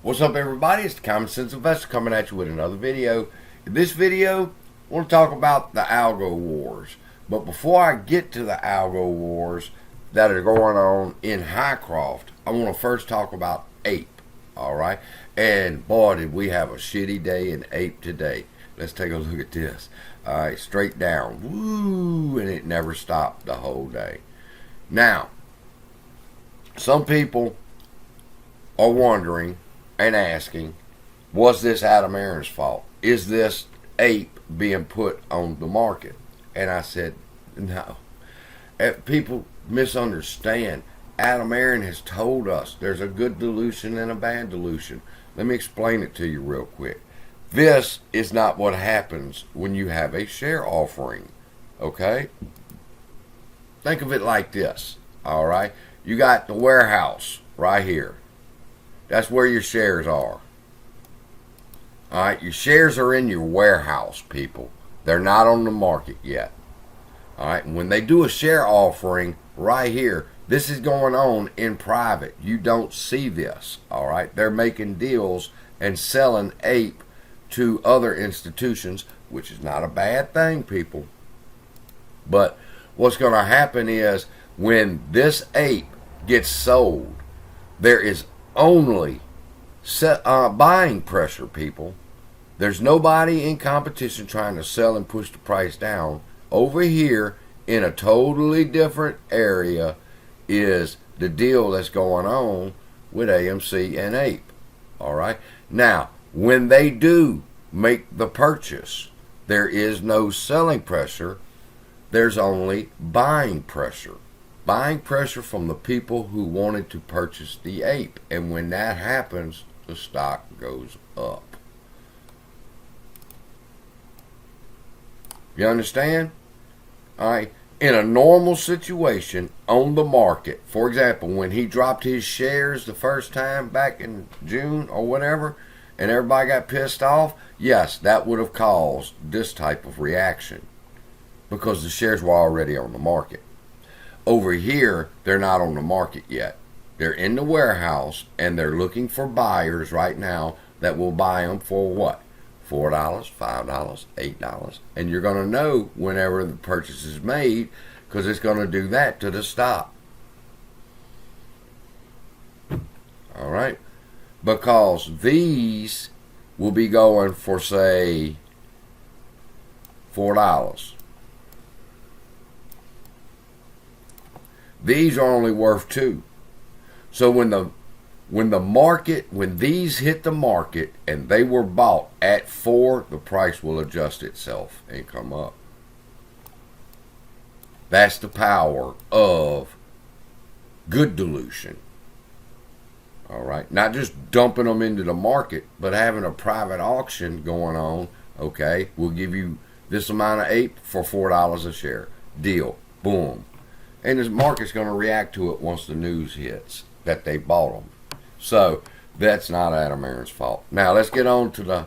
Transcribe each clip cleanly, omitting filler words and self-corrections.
What's up, everybody? It's the Common Sense Investor coming at you with another video. In this video, I want to talk about the algo wars. But before I get to the algo wars that are going on in Highcroft, I want to first talk about Ape. Alright? And boy, did we have a shitty day in Ape today. Let's take a look at this. Alright, straight down. Woo! And it never stopped the whole day. Now, some people are wondering and asking, was this Adam Aron's fault? Is this Ape being put on the market? And I said, no. People misunderstand. Adam Aron has told us there's a good dilution and a bad dilution. Let me explain it to you real quick. This is not what happens when you have a share offering. Okay? Think of it like this. Alright? You got the warehouse right here. That's where your shares are. Alright, your shares are in your warehouse, people. They're not on the market yet. Alright, and when they do a share offering right here, this is going on in private. You don't see this. Alright, they're making deals and selling Ape to other institutions, which is not a bad thing, people. But what's going to happen is when this Ape gets sold, there is only buying pressure, people. There's nobody in competition trying to sell and push the price down. Over here in a totally different area is the deal that's going on with AMC and Ape. Alright? Now, when they do make the purchase, there is no selling pressure. There's only buying pressure. Buying pressure from the people who wanted to purchase the Ape. And when that happens, the stock goes up. You understand? Alright. In a normal situation on the market, for example, when he dropped his shares the first time back in June or whatever, and everybody got pissed off, yes, that would have caused this type of reaction because the shares were already on the market. Over here, they're not on the market yet. They're in the warehouse, and they're looking for buyers right now that will buy them for what? $4, $5, $8. And you're going to know whenever the purchase is made because it's going to do that to the stock. All right? Because these will be going for, say, $4. These are only worth $2. So when these hit the market and they were bought at $4, the price will adjust itself and come up. That's the power of good dilution. All right, not just dumping them into the market, but having a private auction going on. Okay, we'll give you this amount of Ape for $4 a share. Deal. Boom. And the market's going to react to it once the news hits that they bought them. So that's not Adam Aron's fault. Now let's get on to the.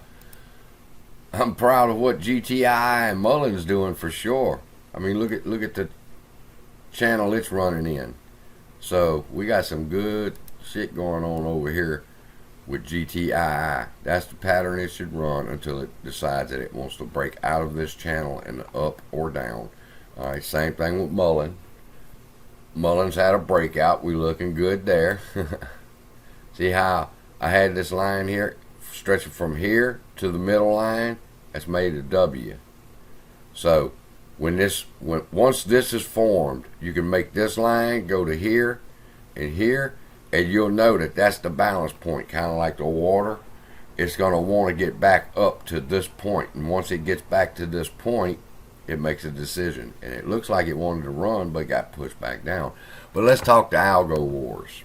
I'm proud of what GTII and Mullen's doing for sure. I mean, look at the channel it's running in. So we got some good shit going on over here with GTII. That's the pattern it should run until it decides that it wants to break out of this channel and up or down. All right, same thing with Mullen. Mullen's had a breakout. We looking good there. See how I had this line here stretching from here to the middle line? That's made a W. So once this is formed, you can make this line go to here, and you'll know that that's the balance point, kind of like the water. It's going to want to get back up to this point, and once it gets back to this point, it makes a decision. And it looks like it wanted to run, but got pushed back down. But let's talk the algo wars.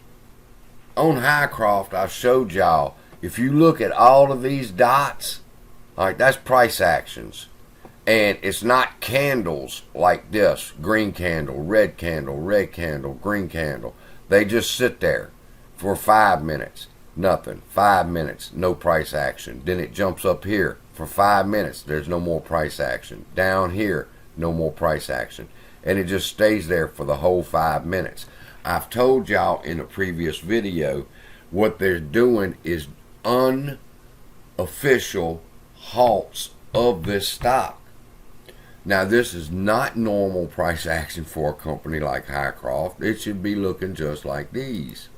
On Highcroft, I showed y'all, if you look at all of these dots, alright, that's price actions. And it's not candles like this. Green candle, red candle, green candle. They just sit there for 5 minutes. Nothing. 5 minutes, no price action. Then it jumps up here. For 5 minutes, there's no more price action. Down here, no more price action. And it just stays there for the whole 5 minutes. I've told y'all in a previous video, what they're doing is unofficial halts of this stock. Now, this is not normal price action for a company like Hycroft. It should be looking just like these,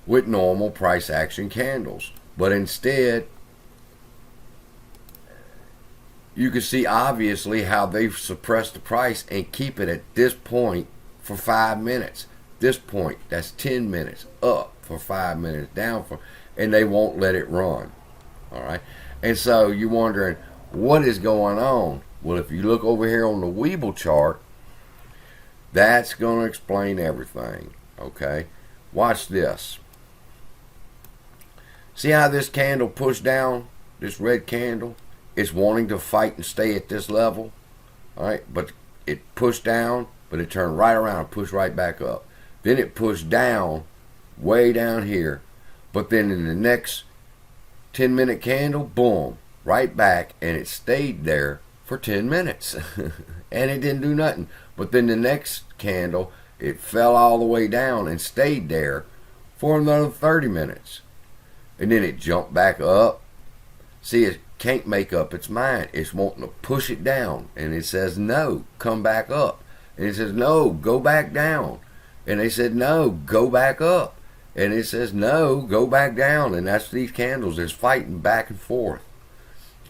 with normal price action candles. But instead, you can see obviously how they've suppressed the price and keep it at this point for 5 minutes. This point, that's 10 minutes, up for 5 minutes, down for, and they won't let it run. All right. And so you're wondering, what is going on? Well, if you look over here on the Weeble chart, that's going to explain everything. Okay. Watch this. See how this candle pushed down, this red candle? It's wanting to fight and stay at this level. All right. But it pushed down, but it turned right around and pushed right back up. Then it pushed down, way down here. But then in the next 10-minute candle, boom, right back, and it stayed there for 10 minutes. And it didn't do nothing. But then the next candle, it fell all the way down and stayed there for another 30 minutes. And then it jumped back up. See, it can't make up its mind. It's wanting to push it down. And it says, no, come back up. And it says, no, go back down. And they said, no, go back up. And it says, no, go back down. And that's these candles is fighting back and forth.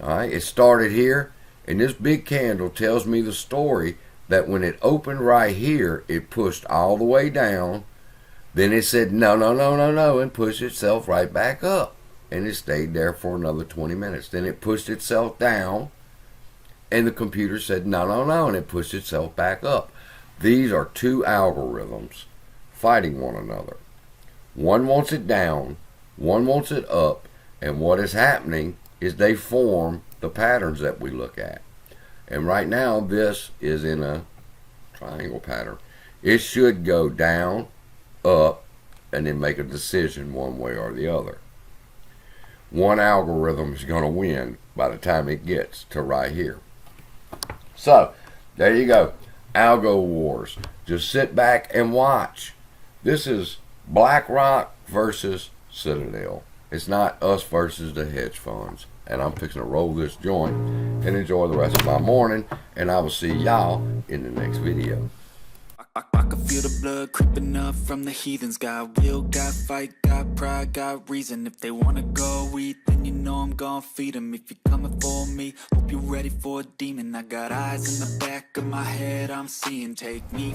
All right, it started here. And this big candle tells me the story that when it opened right here, it pushed all the way down. Then it said, no, no, no, no, no, and pushed itself right back up. And it stayed there for another 20 minutes. Then it pushed itself down. And the computer said, no, no, no, and it pushed itself back up. These are two algorithms fighting one another. One wants it down, one wants it up, and what is happening is they form the patterns that we look at. And right now, this is in a triangle pattern. It should go down, up, and then make a decision one way or the other. One algorithm is going to win by the time it gets to right here. So, there you go. Algo wars. Just sit back and watch. This is BlackRock versus Citadel. It's not us versus the hedge funds. And I'm fixing to roll this joint and enjoy the rest of my morning. And I will see y'all in the next video. I can feel the blood creeping up from the heathens. Got will, got fight, got pride, got reason. If they wanna go eat, then you know I'm gon' feed them. If you're coming for me, hope you're ready for a demon. I got eyes in the back of my head, I'm seeing. Take me